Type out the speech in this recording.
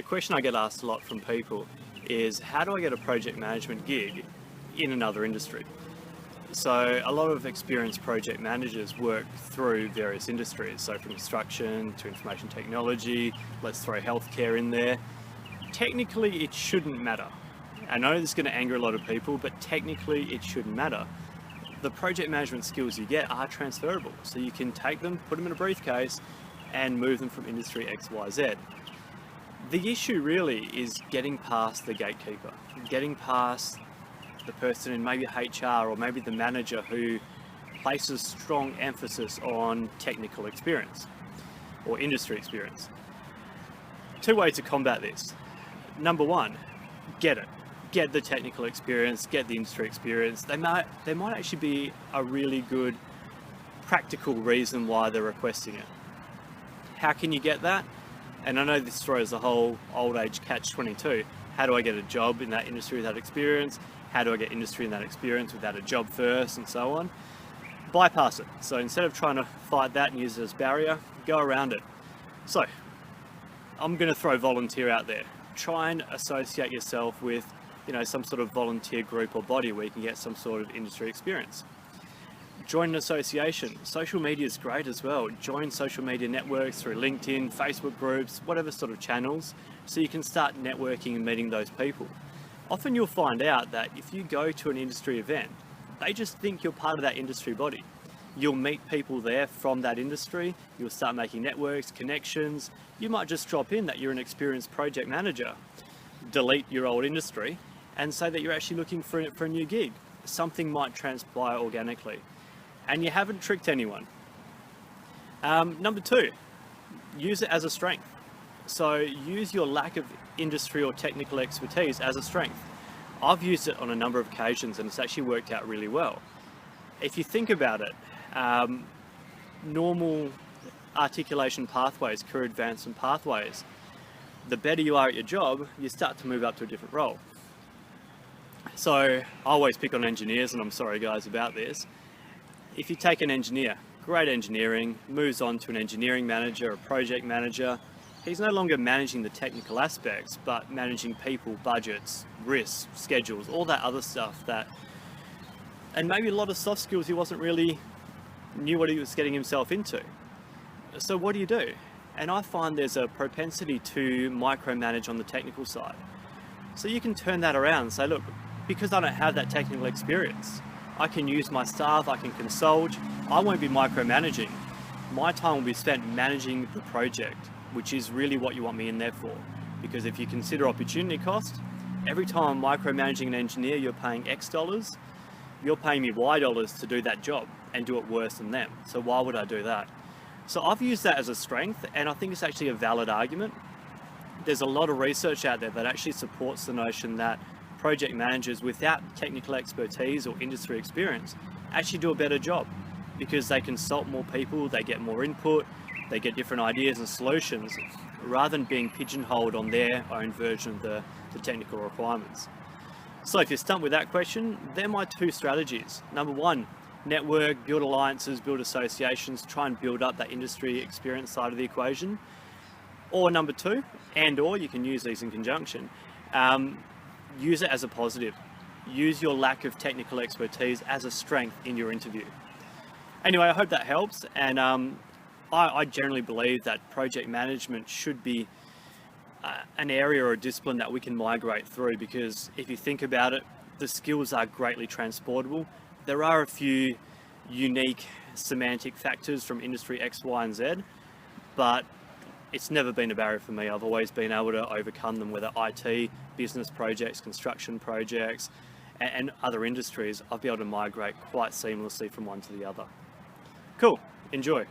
question I get asked a lot from people is, how do I get a project management gig in another industry? So a lot of experienced project managers work through various industries, so from construction to information technology, let's throw healthcare in there. Technically it shouldn't matter. I know this is going to anger a lot of people, but technically it shouldn't matter. The project management skills you get are transferable, so you can take them, put them in a briefcase and move them from industry X, Y, Z. The issue really is getting past the gatekeeper, getting past the person in maybe HR or maybe the manager who places strong emphasis on technical experience or industry experience. Two ways to combat this. Number one, get it. Get the technical experience, get the industry experience. There might actually be a really good practical reason why they're requesting it. How can you get that? And I know this throws the whole old age catch-22. How do I get a job in that industry without experience? How do I get industry in that experience without a job first, and so on? Bypass it. So instead of trying to fight that and use it as a barrier, go around it. So I'm going to throw volunteer out there. Try and associate yourself with, some sort of volunteer group or body where you can get some sort of industry experience. Join an association. Social media is great as well. Join social media networks through LinkedIn, Facebook groups, whatever sort of channels, so you can start networking and meeting those people. Often you'll find out that if you go to an industry event, they just think you're part of that industry body. You'll meet people there from that industry, you'll start making networks, connections. You might just drop in that you're an experienced project manager, delete your old industry, and say that you're actually looking for a new gig. Something might transpire organically, and you haven't tricked anyone. Number two, use it as a strength. So use your lack of industry or technical expertise as a strength. I've used it on a number of occasions and it's actually worked out really well. If you think about it, normal articulation pathways, career advancement pathways, the better you are at your job, you start to move up to a different role. So I always pick on engineers, and I'm sorry guys about this. If you take an engineer, great engineering, moves on to an engineering manager, a project manager, he's no longer managing the technical aspects, but managing people, budgets, risks, schedules, all that other stuff and maybe a lot of soft skills he wasn't really knew what he was getting himself into. So what do? And I find there's a propensity to micromanage on the technical side. So you can turn that around and say, look, because I don't have that technical experience, I can use my staff, I can consult, I won't be micromanaging. My time will be spent managing the project, which is really what you want me in there for. Because if you consider opportunity cost, every time I'm micromanaging an engineer, you're paying X dollars, you're paying me Y dollars to do that job and do it worse than them. So why would I do that? So I've used that as a strength, and I think it's actually a valid argument. There's a lot of research out there that actually supports the notion that project managers without technical expertise or industry experience actually do a better job because they consult more people, they get more input, they get different ideas and solutions rather than being pigeonholed on their own version of the technical requirements. So if you're stumped with that question, they're my two strategies. Number one, network, build alliances, build associations, try and build up that industry experience side of the equation. Or number two, or you can use these in conjunction, use it as a positive. Use your lack of technical expertise as a strength in your interview. Anyway, I hope that helps, and I generally believe that project management should be an area or a discipline that we can migrate through, because if you think about it, the skills are greatly transportable. There are a few unique semantic factors from industry X, Y, and Z, but it's never been a barrier for me. I've always been able to overcome them, whether IT, business projects, construction projects, and other industries. I've been able to migrate quite seamlessly from one to the other. Cool, enjoy.